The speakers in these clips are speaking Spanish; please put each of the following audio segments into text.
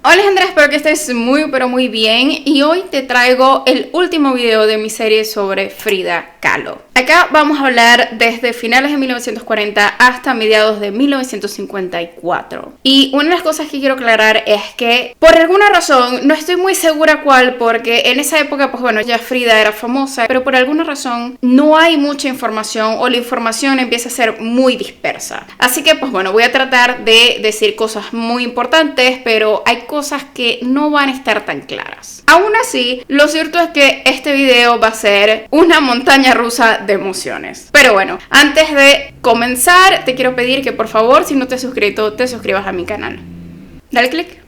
Hola Alejandra, espero que estés muy pero muy bien y hoy te traigo el último video de mi serie sobre Frida Kahlo. Acá vamos a hablar desde finales de 1940 hasta mediados de 1954. Y una de las cosas que quiero aclarar es que por alguna razón, no estoy muy segura cuál, porque en esa época pues bueno, ya Frida era famosa, pero por alguna razón no hay mucha información o la información empieza a ser muy dispersa. Así que pues bueno, voy a tratar de decir cosas muy importantes, pero hay cosas que no van a estar tan claras. Aún así, lo cierto es que este video va a ser una montaña rusa de emociones. Pero bueno, antes de comenzar, te quiero pedir que por favor, si no te has suscrito, te suscribas a mi canal. Dale click.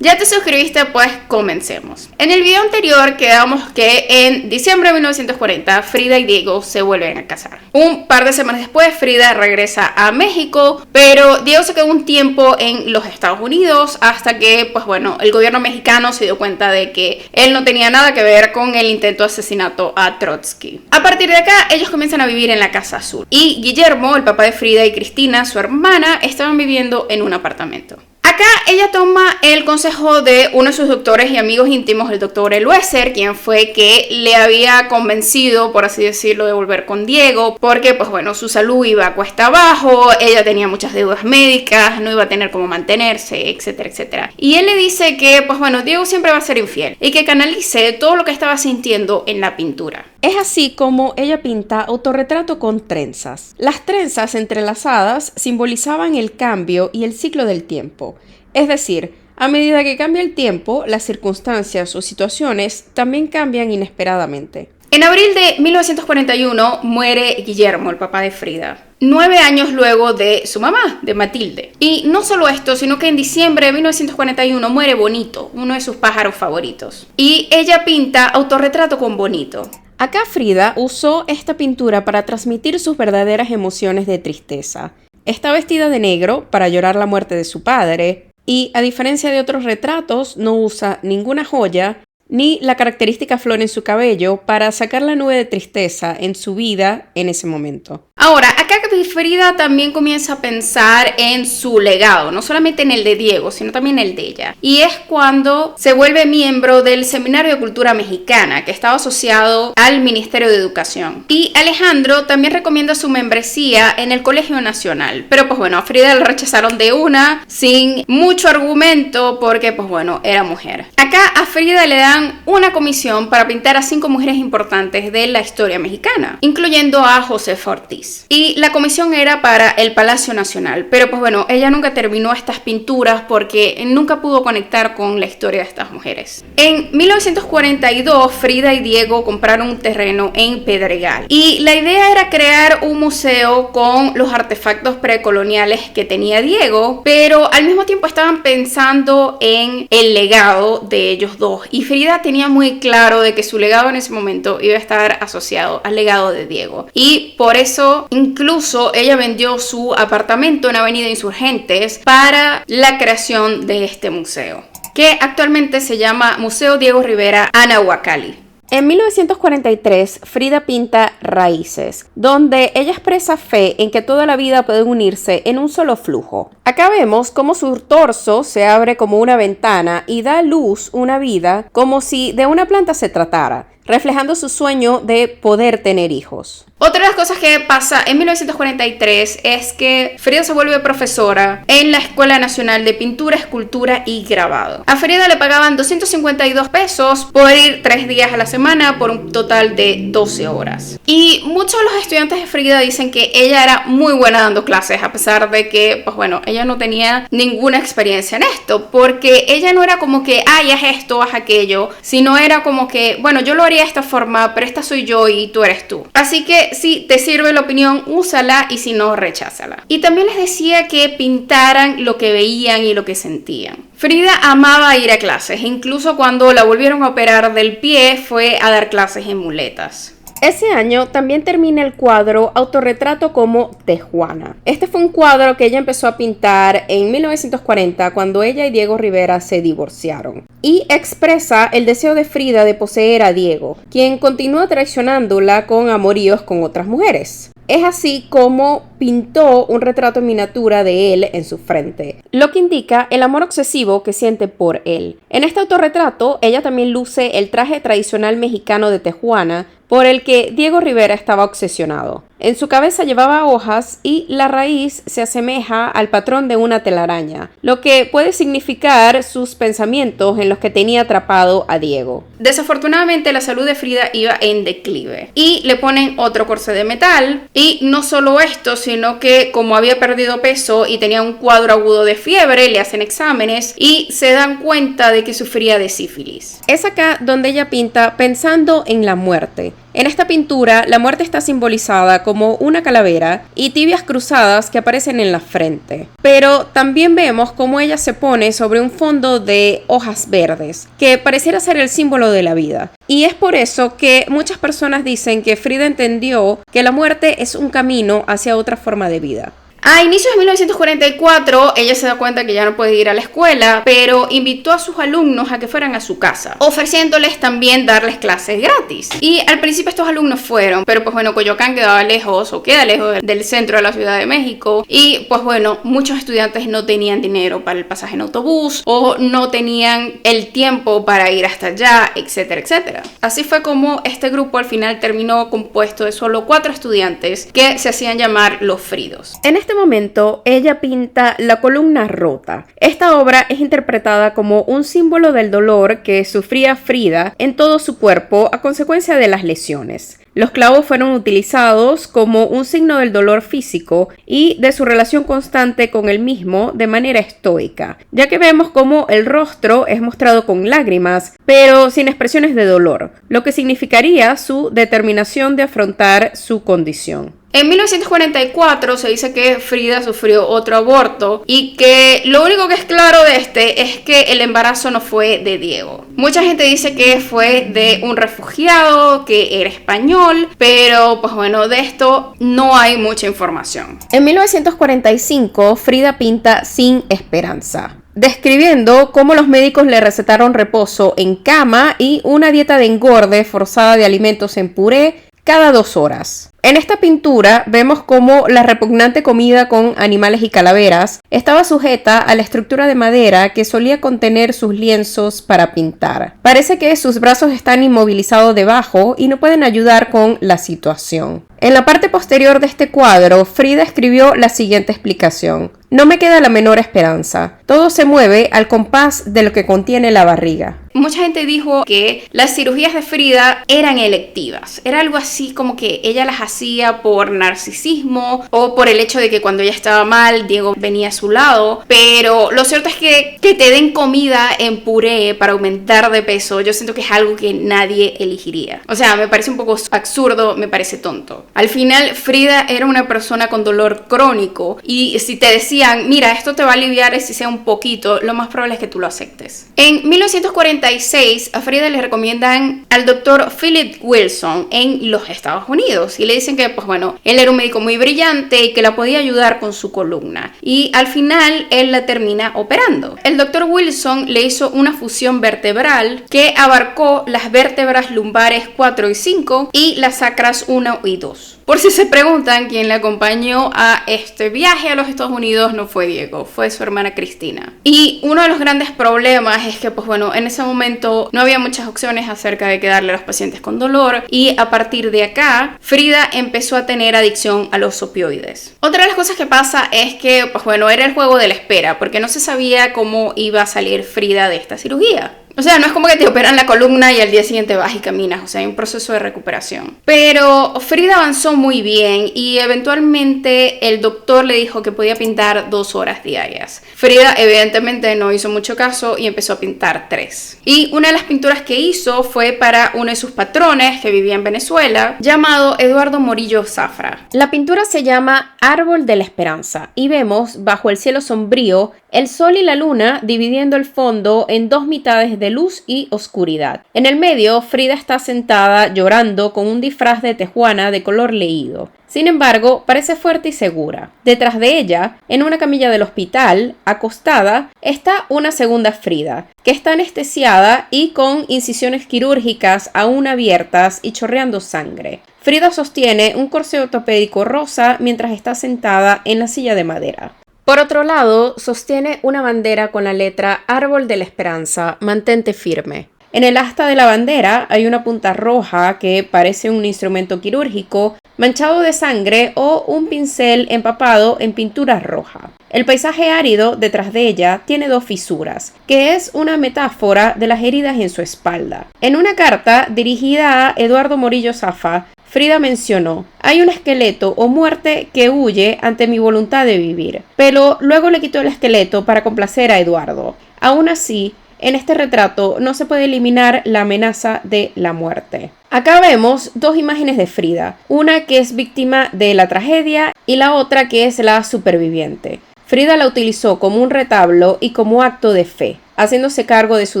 ¿Ya te suscribiste? Pues comencemos. En el video anterior quedamos que en diciembre de 1940 Frida y Diego se vuelven a casar. Un par de semanas después Frida regresa a México, pero Diego se quedó un tiempo en los Estados Unidos hasta que pues bueno, el gobierno mexicano se dio cuenta de que él no tenía nada que ver con el intento de asesinato a Trotsky. A partir de acá ellos comienzan a vivir en la Casa Azul y Guillermo, el papá de Frida, y Cristina, su hermana, estaban viviendo en un apartamento. Acá ella toma el consejo de uno de sus doctores y amigos íntimos, el doctor Eliezer, quien fue que le había convencido, por así decirlo, de volver con Diego, porque pues bueno, su salud iba a cuesta abajo, ella tenía muchas deudas médicas, no iba a tener cómo mantenerse, etcétera, etcétera. Y él le dice que pues bueno, Diego siempre va a ser infiel y que canalice todo lo que estaba sintiendo en la pintura. Es así como ella pinta autorretrato con trenzas. Las trenzas entrelazadas simbolizaban el cambio y el ciclo del tiempo. Es decir, a medida que cambia el tiempo, las circunstancias o situaciones también cambian inesperadamente. En abril de 1941 muere Guillermo, el papá de Frida. 9 años luego de su mamá, de Matilde. Y no solo esto, sino que en diciembre de 1941 muere Bonito, uno de sus pájaros favoritos. Y ella pinta autorretrato con Bonito. Acá Frida usó esta pintura para transmitir sus verdaderas emociones de tristeza. Está vestida de negro para llorar la muerte de su padre y, a diferencia de otros retratos, no usa ninguna joya ni la característica flor en su cabello para sacar la nube de tristeza en su vida en ese momento. Ahora, acá Frida también comienza a pensar en su legado, no solamente en el de Diego, sino también el de ella. Y es cuando se vuelve miembro del Seminario de Cultura Mexicana, que estaba asociado al Ministerio de Educación. Y Alejandro también recomienda su membresía en el Colegio Nacional. Pero pues bueno, a Frida la rechazaron de una, sin mucho argumento, porque pues bueno, era mujer. Acá a Frida le dan una comisión para pintar a 5 mujeres importantes de la historia mexicana, incluyendo a Josefa Ortiz. Y la comisión era para el Palacio Nacional, pero pues bueno, ella nunca terminó estas pinturas porque nunca pudo conectar con la historia de estas mujeres. En 1942, Frida y Diego compraron un terreno en Pedregal y la idea era crear un museo con los artefactos precoloniales que tenía Diego, pero al mismo tiempo estaban pensando en el legado de ellos dos y Frida tenía muy claro de que su legado en ese momento iba a estar asociado al legado de Diego y por eso incluso ella vendió su apartamento en Avenida Insurgentes para la creación de este museo, que actualmente se llama Museo Diego Rivera Anahuacalli. En 1943, Frida pinta Raíces, donde ella expresa fe en que toda la vida puede unirse en un solo flujo. Acá vemos cómo su torso se abre como una ventana y da a luz una vida como si de una planta se tratara, reflejando su sueño de poder tener hijos. Otra de las cosas que pasa en 1943 es que Frida se vuelve profesora en la Escuela Nacional de Pintura, Escultura y Grabado. A Frida le pagaban 252 pesos por ir 3 días a la semana por un total de 12 horas. Y muchos de los estudiantes de Frida dicen que ella era muy buena dando clases, a pesar de que, pues bueno, ella no tenía ninguna experiencia en esto, porque ella no era como que, ay, haz esto, haz aquello, sino era como que, bueno, yo lo haría de esta forma, pero esta soy yo y tú eres tú. Así que si te sirve la opinión, úsala y si no, recházala. Y también les decía que pintaran lo que veían y lo que sentían. Frida amaba ir a clases, incluso cuando la volvieron a operar del pie, fue a dar clases en muletas. Ese año también termina el cuadro Autorretrato como Tejuana. Este fue un cuadro que ella empezó a pintar en 1940 cuando ella y Diego Rivera se divorciaron. Y expresa el deseo de Frida de poseer a Diego, quien continúa traicionándola con amoríos con otras mujeres. Es así como pintó un retrato en miniatura de él en su frente, lo que indica el amor obsesivo que siente por él. En este autorretrato, ella también luce el traje tradicional mexicano de Tijuana, por el que Diego Rivera estaba obsesionado. En su cabeza llevaba hojas y la raíz se asemeja al patrón de una telaraña, lo que puede significar sus pensamientos en los que tenía atrapado a Diego. Desafortunadamente la salud de Frida iba en declive y le ponen otro corsé de metal, y no solo esto, sino que como había perdido peso y tenía un cuadro agudo de fiebre, le hacen exámenes y se dan cuenta de que sufría de sífilis. Es acá donde ella pinta pensando en la muerte. En esta pintura, la muerte está simbolizada como una calavera y tibias cruzadas que aparecen en la frente. Pero también vemos cómo ella se pone sobre un fondo de hojas verdes, que pareciera ser el símbolo de la vida. Y es por eso que muchas personas dicen que Frida entendió que la muerte es un camino hacia otra forma de vida. A inicios de 1944, ella se da cuenta que ya no puede ir a la escuela, pero invitó a sus alumnos a que fueran a su casa, ofreciéndoles también darles clases gratis. Y al principio estos alumnos fueron, pero pues bueno, Coyoacán quedaba lejos o queda lejos del centro de la Ciudad de México, y pues bueno, muchos estudiantes no tenían dinero para el pasaje en autobús o no tenían el tiempo para ir hasta allá, etcétera, etcétera. Así fue como este grupo al final terminó compuesto de solo 4 estudiantes que se hacían llamar los Fridos. En este momento, ella pinta La columna rota. Esta obra es interpretada como un símbolo del dolor que sufría Frida en todo su cuerpo a consecuencia de las lesiones. Los clavos fueron utilizados como un signo del dolor físico y de su relación constante con el mismo de manera estoica, ya que vemos cómo el rostro es mostrado con lágrimas, pero sin expresiones de dolor, lo que significaría su determinación de afrontar su condición. En 1944 se dice que Frida sufrió otro aborto y que lo único que es claro de este es que el embarazo no fue de Diego. Mucha gente dice que fue de un refugiado que era español, pero pues bueno, de esto no hay mucha información. En 1945, Frida pinta Sin Esperanza, describiendo cómo los médicos le recetaron reposo en cama y una dieta de engorde forzada de alimentos en puré cada 2 horas. En esta pintura vemos cómo la repugnante comida con animales y calaveras estaba sujeta a la estructura de madera que solía contener sus lienzos para pintar. Parece que sus brazos están inmovilizados debajo y no pueden ayudar con la situación. En la parte posterior de este cuadro, Frida escribió la siguiente explicación: no me queda la menor esperanza. Todo se mueve al compás de lo que contiene la barriga. Mucha gente dijo que las cirugías de Frida eran electivas. Era algo así como que ella las hacía por narcisismo o por el hecho de que cuando ella estaba mal, Diego venía a su lado. Pero lo cierto es que te den comida en puré para aumentar de peso, yo siento que es algo que nadie elegiría. O sea, me parece un poco absurdo, me parece tonto. Al final, Frida era una persona con dolor crónico y si te decían, mira, esto te va a aliviar si sea un poquito, lo más probable es que tú lo aceptes. En 1946, a Frida le recomiendan al doctor Philip Wilson en los Estados Unidos y le dicen que, pues bueno, él era un médico muy brillante y que la podía ayudar con su columna. Y al final, él la termina operando. El doctor Wilson le hizo una fusión vertebral que abarcó las vértebras lumbares 4 y 5 y las sacras 1 y 2. Por si se preguntan, quien le acompañó a este viaje a los Estados Unidos no fue Diego, fue su hermana Cristina. Y uno de los grandes problemas es que, pues bueno, en ese momento no había muchas opciones acerca de qué darle a los pacientes con dolor y a partir de acá, Frida empezó a tener adicción a los opioides. Otra de las cosas que pasa es que, pues bueno, era el juego de la espera, porque no se sabía cómo iba a salir Frida de esta cirugía. O sea, no es como que te operan la columna y al día siguiente vas y caminas, o sea, hay un proceso de recuperación. Pero Frida avanzó muy bien y eventualmente el doctor le dijo que podía pintar 2 horas diarias. Frida evidentemente no hizo mucho caso y empezó a pintar 3. Y una de las pinturas que hizo fue para uno de sus patrones que vivía en Venezuela, llamado Eduardo Morillo Zafra. La pintura se llama Árbol de la Esperanza y vemos, bajo el cielo sombrío, el sol y la luna dividiendo el fondo en 2 mitades de luz y oscuridad. En el medio, Frida está sentada llorando con un disfraz de tejuana de color leído. Sin embargo, parece fuerte y segura. Detrás de ella, en una camilla del hospital, acostada, está una segunda Frida, que está anestesiada y con incisiones quirúrgicas aún abiertas y chorreando sangre. Frida sostiene un corsé ortopédico rosa mientras está sentada en la silla de madera. Por otro lado, sostiene una bandera con la letra Árbol de la Esperanza, mantente firme. En el asta de la bandera hay una punta roja que parece un instrumento quirúrgico manchado de sangre o un pincel empapado en pintura roja. El paisaje árido detrás de ella tiene 2 fisuras, que es una metáfora de las heridas en su espalda. En una carta dirigida a Eduardo Morillo Zaffa, Frida mencionó: hay un esqueleto o muerte que huye ante mi voluntad de vivir, pero luego le quitó el esqueleto para complacer a Eduardo. Aún así, en este retrato no se puede eliminar la amenaza de la muerte. Acá vemos 2 imágenes de Frida, una que es víctima de la tragedia y la otra que es la superviviente. Frida la utilizó como un retablo y como acto de fe, haciéndose cargo de su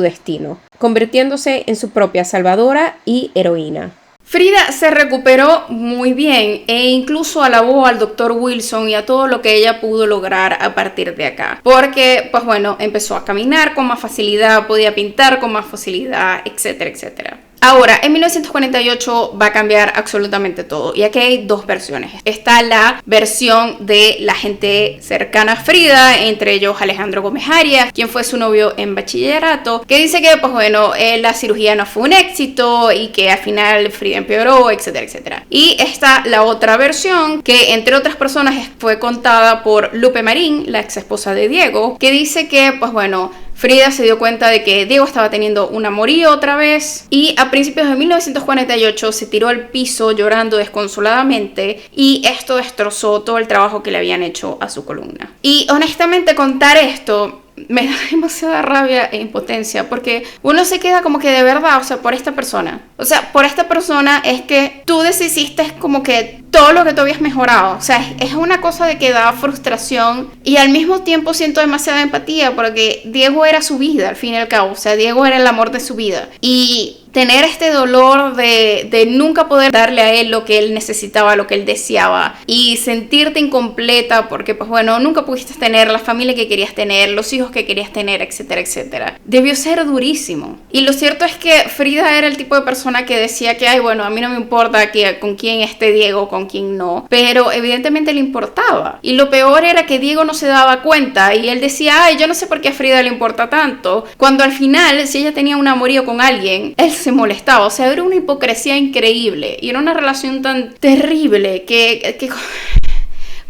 destino, convirtiéndose en su propia salvadora y heroína. Frida se recuperó muy bien e incluso alabó al Dr. Wilson y a todo lo que ella pudo lograr a partir de acá. Porque, pues bueno, empezó a caminar con más facilidad, podía pintar con más facilidad, etcétera, etcétera. Ahora, en 1948 va a cambiar absolutamente todo y aquí hay 2 versiones. Está la versión de la gente cercana a Frida, entre ellos Alejandro Gómez Arias, quien fue su novio en bachillerato, que dice que, pues bueno, la cirugía no fue un éxito y que al final Frida empeoró, etcétera, etcétera. Y está la otra versión que, entre otras personas, fue contada por Lupe Marín, la ex esposa de Diego, que dice que, pues bueno, Frida se dio cuenta de que Diego estaba teniendo un amorío otra vez y a principios de 1948 se tiró al piso llorando desconsoladamente y esto destrozó todo el trabajo que le habían hecho a su columna. Y honestamente contar esto me da demasiada rabia e impotencia porque uno se queda como que de verdad, o sea, por esta persona. O sea, por esta persona es que tú deshiciste como que todo lo que tú habías mejorado. O sea, es una cosa de que da frustración y al mismo tiempo siento demasiada empatía porque Diego era su vida al fin y al cabo. O sea, Diego era el amor de su vida. Y tener este dolor de nunca poder darle a él lo que él necesitaba, lo que él deseaba y sentirte incompleta porque, pues bueno, nunca pudiste tener la familia que querías tener, los hijos que querías tener, etcétera, etcétera. Debió ser durísimo. Y lo cierto es que Frida era el tipo de persona que decía que, ay, bueno, a mí no me importa con quién esté Diego, con quién no, pero evidentemente le importaba. Y lo peor era que Diego no se daba cuenta y él decía, ay, yo no sé por qué a Frida le importa tanto, cuando al final, si ella tenía un amorío con alguien, él se molestaba. O sea, era una hipocresía increíble y era una relación tan terrible que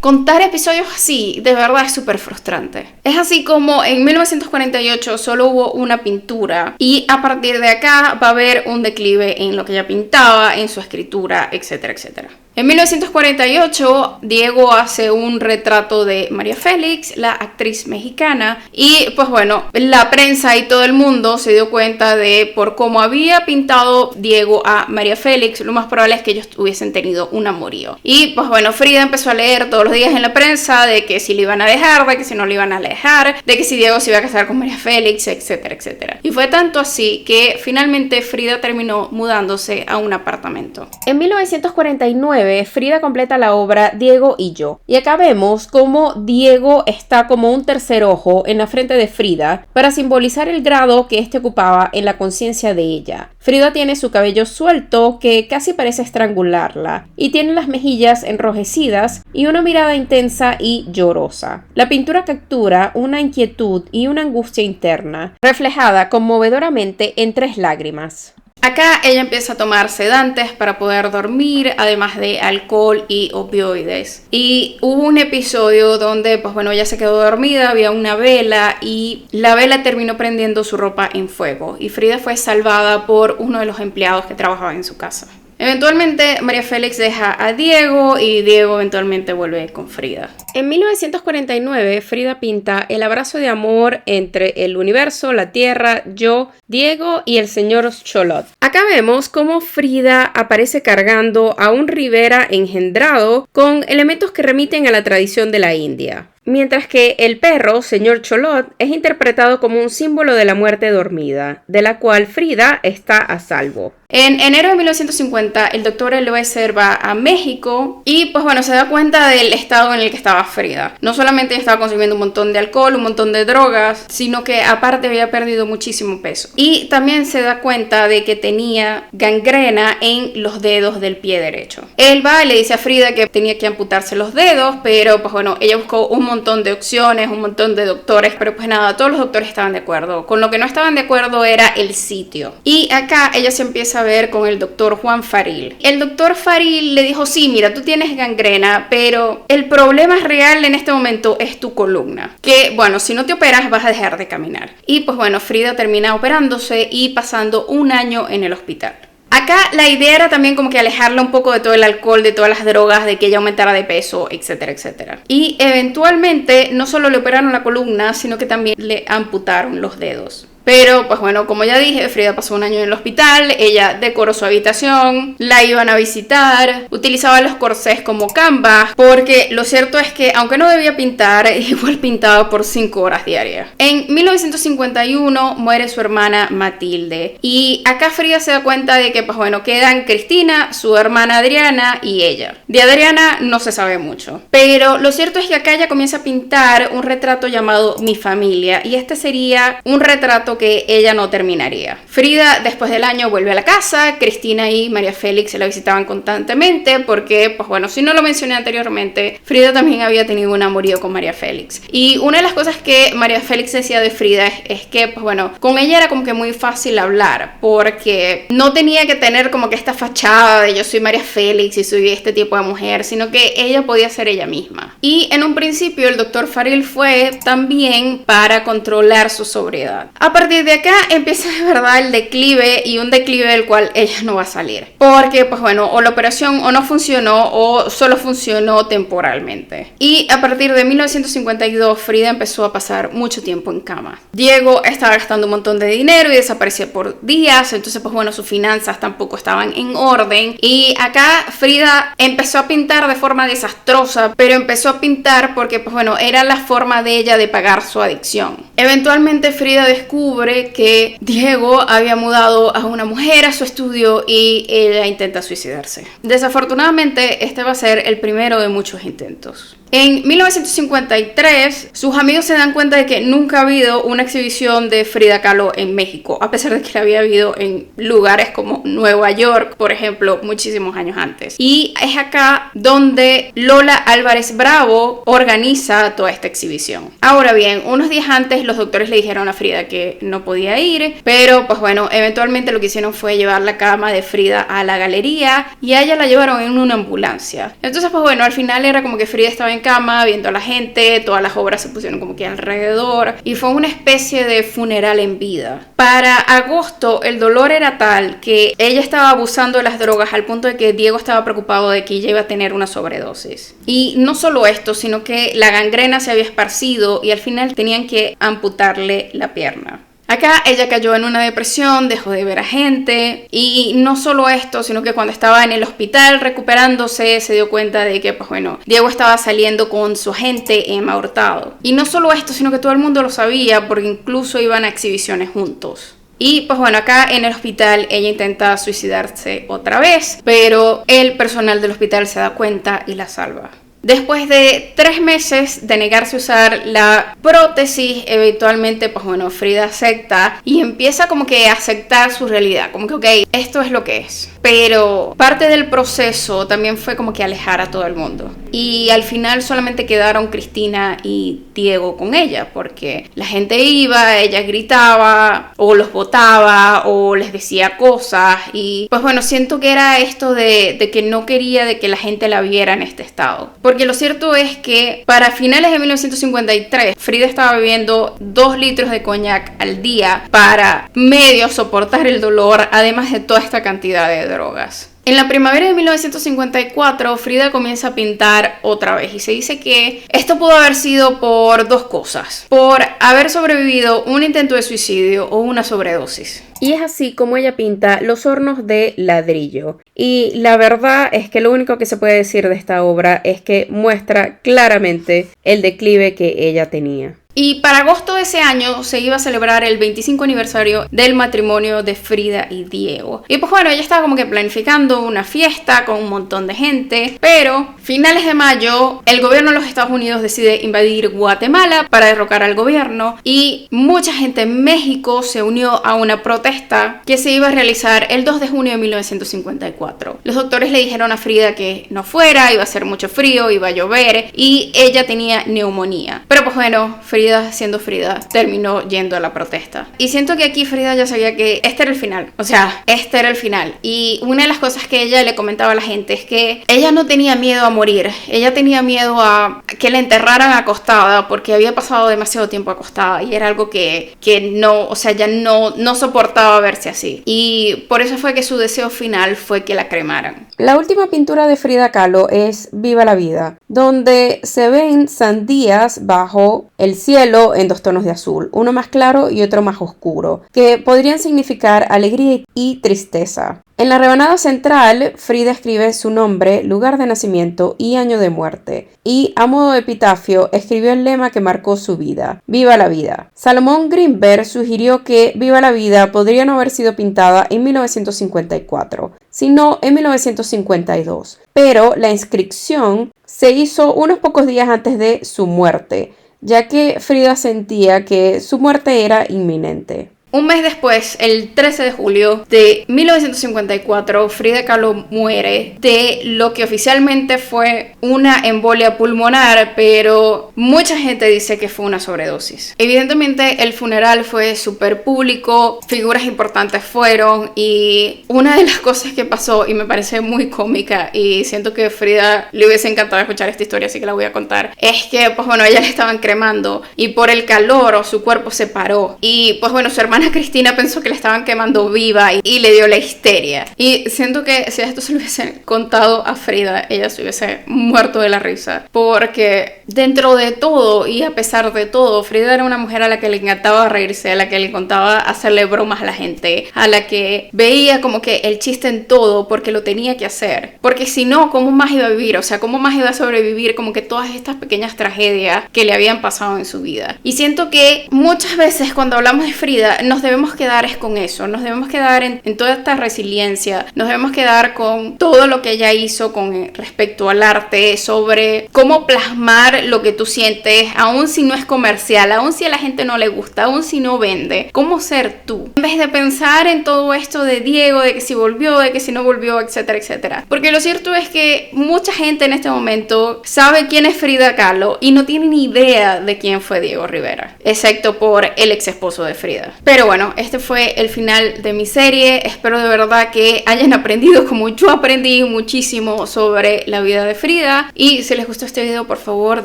contar episodios así de verdad es súper frustrante. Es así como en 1948 solo hubo una pintura y a partir de acá va a haber un declive en lo que ella pintaba, en su escritura, etcétera, etcétera. En 1948, Diego hace un retrato de María Félix, la actriz mexicana, y pues bueno, la prensa y todo el mundo se dio cuenta de por cómo había pintado Diego a María Félix, lo más probable es que ellos hubiesen tenido un amorío. Y pues bueno, Frida empezó a leer todos los días en la prensa de que si lo iban a dejar, de que si no lo iban a dejar, de que si Diego se iba a casar con María Félix, etcétera, etcétera. Y fue tanto así que finalmente Frida terminó mudándose a un apartamento. En 1949, Frida completa la obra Diego y yo. Y acá vemos cómo Diego está como un tercer ojo en la frente de Frida para simbolizar el grado que éste ocupaba en la conciencia de ella. Frida tiene su cabello suelto que casi parece estrangularla y tiene las mejillas enrojecidas y una mirada intensa y llorosa. La pintura captura una inquietud y una angustia interna, reflejada conmovedoramente en 3 lágrimas. Acá ella empieza a tomar sedantes para poder dormir, además de alcohol y opioides. Y hubo un episodio donde, pues bueno, ella se quedó dormida, había una vela y la vela terminó prendiendo su ropa en fuego. Y Frida fue salvada por uno de los empleados que trabajaba en su casa. Eventualmente María Félix deja a Diego y Diego eventualmente vuelve con Frida. En 1949 Frida pinta el abrazo de amor entre el universo, la tierra, yo, Diego y el señor Cholot. Acá vemos cómo Frida aparece cargando a un Rivera engendrado con elementos que remiten a la tradición de la India. Mientras que el perro, señor Cholot, es interpretado como un símbolo de la muerte dormida, de la cual Frida está a salvo. En enero de 1950, el doctor Eliezer va a México y pues bueno, se da cuenta del estado en el que estaba Frida. No solamente estaba consumiendo un montón de alcohol, un montón de drogas, sino que aparte había perdido muchísimo peso. Y también se da cuenta de que tenía gangrena en los dedos del pie derecho. Él va y le dice a Frida que tenía que amputarse los dedos, pero pues bueno, ella buscó un montón de opciones, un montón de doctores, pero pues nada, todos los doctores estaban de acuerdo. Con lo que no estaban de acuerdo era el sitio. Y acá ella se empieza a ver con el doctor Juan Faril. El doctor Faril le dijo, sí, mira, tú tienes gangrena, pero el problema real en este momento es tu columna. Que bueno, si no te operas vas a dejar de caminar. Y pues bueno, Frida termina operándose y pasando un año en el hospital. Acá la idea era también como que alejarla un poco de todo el alcohol, de todas las drogas, de que ella aumentara de peso, etcétera, etcétera. Y eventualmente no solo le operaron la columna, sino que también le amputaron los dedos. Pero, pues bueno, como ya dije, Frida pasó un año en el hospital, ella decoró su habitación, la iban a visitar, utilizaba los corsés como canvas, porque lo cierto es que, aunque no debía pintar, igual pintaba por 5 horas diarias. En 1951 muere su hermana Matilde, y acá Frida se da cuenta de que, pues bueno, quedan Cristina, su hermana Adriana y ella. De Adriana no se sabe mucho, pero lo cierto es que acá ella comienza a pintar un retrato llamado Mi Familia, y este sería un retrato que ella no terminaría. Frida, después del año, vuelve a la casa. Cristina y María Félix se la visitaban constantemente porque, pues bueno, si no lo mencioné anteriormente, Frida también había tenido un amorío con María Félix. Y una de las cosas que María Félix decía de Frida es que, pues bueno, con ella era como que muy fácil hablar porque no tenía que tener como que esta fachada de yo soy María Félix y soy este tipo de mujer, sino que ella podía ser ella misma. Y en un principio el doctor Faril fue también para controlar su sobriedad. A partir de acá empieza de verdad el declive, y un declive del cual ella no va a salir. Porque, pues bueno, o la operación o no funcionó o solo funcionó temporalmente. Y a partir de 1952, Frida empezó a pasar mucho tiempo en cama. Diego estaba gastando un montón de dinero y desaparecía por días, entonces, pues bueno, sus finanzas tampoco estaban en orden. Y acá Frida empezó a pintar de forma desastrosa, pero empezó a pintar porque, pues bueno, era la forma de ella de pagar su adicción. Eventualmente Frida descubre que Diego había mudado a una mujer a su estudio y ella intenta suicidarse. Desafortunadamente, este va a ser el primero de muchos intentos. En 1953, sus amigos se dan cuenta de que nunca ha habido una exhibición de Frida Kahlo en México, a pesar de que la había habido en lugares como Nueva York, por ejemplo, muchísimos años antes. Y es acá donde Lola Álvarez Bravo organiza toda esta exhibición. Ahora bien, unos días antes los doctores le dijeron a Frida que no podía ir, pero pues bueno, eventualmente lo que hicieron fue llevar la cama de Frida a la galería y a ella la llevaron en una ambulancia. Entonces, pues bueno, al final era como que Frida estaba en cama viendo a la gente, todas las obras se pusieron como que alrededor y fue una especie de funeral en vida. Para agosto el dolor era tal que ella estaba abusando de las drogas al punto de que Diego estaba preocupado de que ella iba a tener una sobredosis. Y no solo esto, sino que la gangrena se había esparcido y al final tenían que amputarle la pierna. Acá ella cayó en una depresión, dejó de ver a gente y no solo esto, sino que cuando estaba en el hospital recuperándose se dio cuenta de que, pues bueno, Diego estaba saliendo con su agente Emma Hurtado. Y no solo esto, sino que todo el mundo lo sabía porque incluso iban a exhibiciones juntos. Y pues bueno, acá en el hospital ella intenta suicidarse otra vez, pero el personal del hospital se da cuenta y la salva. Después de 3 meses de negarse a usar la prótesis, eventualmente, pues bueno, Frida acepta y empieza como que a aceptar su realidad, como que ok, esto es lo que es. Pero parte del proceso también fue como que alejar a todo el mundo. Y al final solamente quedaron Cristina y Diego con ella, porque la gente iba, ella gritaba, o los botaba, o les decía cosas. Y pues bueno, siento que era esto de que no quería de que la gente la viera en este estado. Porque lo cierto es que para finales de 1953, Frida estaba bebiendo 2 litros de coñac al día para medio soportar el dolor, además de toda esta cantidad de drogas. En la primavera de 1954, Frida comienza a pintar otra vez y se dice que esto pudo haber sido por 2 cosas. Por haber sobrevivido un intento de suicidio o una sobredosis. Y es así como ella pinta Los hornos de ladrillo. Y la verdad es que lo único que se puede decir de esta obra es que muestra claramente el declive que ella tenía. Y para agosto de ese año se iba a celebrar el 25 aniversario del matrimonio de Frida y Diego. Y pues bueno, ella estaba como que planificando una fiesta con un montón de gente, pero finales de mayo el gobierno de los Estados Unidos decide invadir Guatemala para derrocar al gobierno y mucha gente en México se unió a una protesta que se iba a realizar el 2 de junio de 1954. Los doctores le dijeron a Frida que no fuera, iba a hacer mucho frío, iba a llover y ella tenía neumonía. Pero pues bueno, Frida, siendo Frida, terminó yendo a la protesta. Y siento que aquí Frida ya sabía que este era el final. O sea, este era el final. Y una de las cosas que ella le comentaba a la gente es que ella no tenía miedo a morir. Ella tenía miedo a que la enterraran acostada porque había pasado demasiado tiempo acostada y era algo que no, o sea, ya no soportaba verse así. Y por eso fue que su deseo final fue que la cremaran. La última pintura de Frida Kahlo es Viva la vida, donde se ven sandías bajo el cielo en dos tonos de azul, uno más claro y otro más oscuro, que podrían significar alegría y tristeza. En la rebanada central, Frida escribe su nombre, lugar de nacimiento y año de muerte, y a modo de epitafio escribió el lema que marcó su vida: Viva la vida. Salomón Greenberg sugirió que Viva la vida podría no haber sido pintada en 1954, sino en 1952, pero la inscripción se hizo unos pocos días antes de su muerte, ya que Frida sentía que su muerte era inminente. Un mes después, el 13 de julio de 1954, Frida Kahlo muere de lo que oficialmente fue una embolia pulmonar, pero mucha gente dice que fue una sobredosis. Evidentemente, el funeral fue súper público, figuras importantes fueron, y una de las cosas que pasó, y me parece muy cómica, y siento que a Frida le hubiese encantado escuchar esta historia, así que la voy a contar, es que, pues bueno, ella le estaban cremando, y por el calor, su cuerpo se paró, y pues bueno, su hermana Cristina pensó que le estaban quemando viva y le dio la histeria. Y siento que si esto se lo hubiese contado a Frida, ella se hubiese muerto de la risa. Porque dentro de todo y a pesar de todo, Frida era una mujer a la que le encantaba reírse, a la que le encantaba hacerle bromas a la gente, a la que veía como que el chiste en todo porque lo tenía que hacer. Porque si no, ¿cómo más iba a vivir? O sea, ¿cómo más iba a sobrevivir como que todas estas pequeñas tragedias que le habían pasado en su vida? Y siento que muchas veces cuando hablamos de Frida nos debemos quedar es con eso, nos debemos quedar en toda esta resiliencia, nos debemos quedar con todo lo que ella hizo con respecto al arte, sobre cómo plasmar lo que tú sientes, aun si no es comercial, aun si a la gente no le gusta, aun si no vende, cómo ser tú, en vez de pensar en todo esto de Diego, de que si volvió, de que si no volvió, etcétera, etcétera. Porque lo cierto es que mucha gente en este momento sabe quién es Frida Kahlo y no tiene ni idea de quién fue Diego Rivera, excepto por el ex esposo de Frida. Pero bueno, este fue el final de mi serie. Espero de verdad que hayan aprendido como yo aprendí muchísimo sobre la vida de Frida. Y si les gustó este video, por favor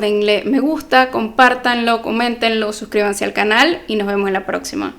denle me gusta, compártanlo, coméntenlo, suscríbanse al canal y nos vemos en la próxima.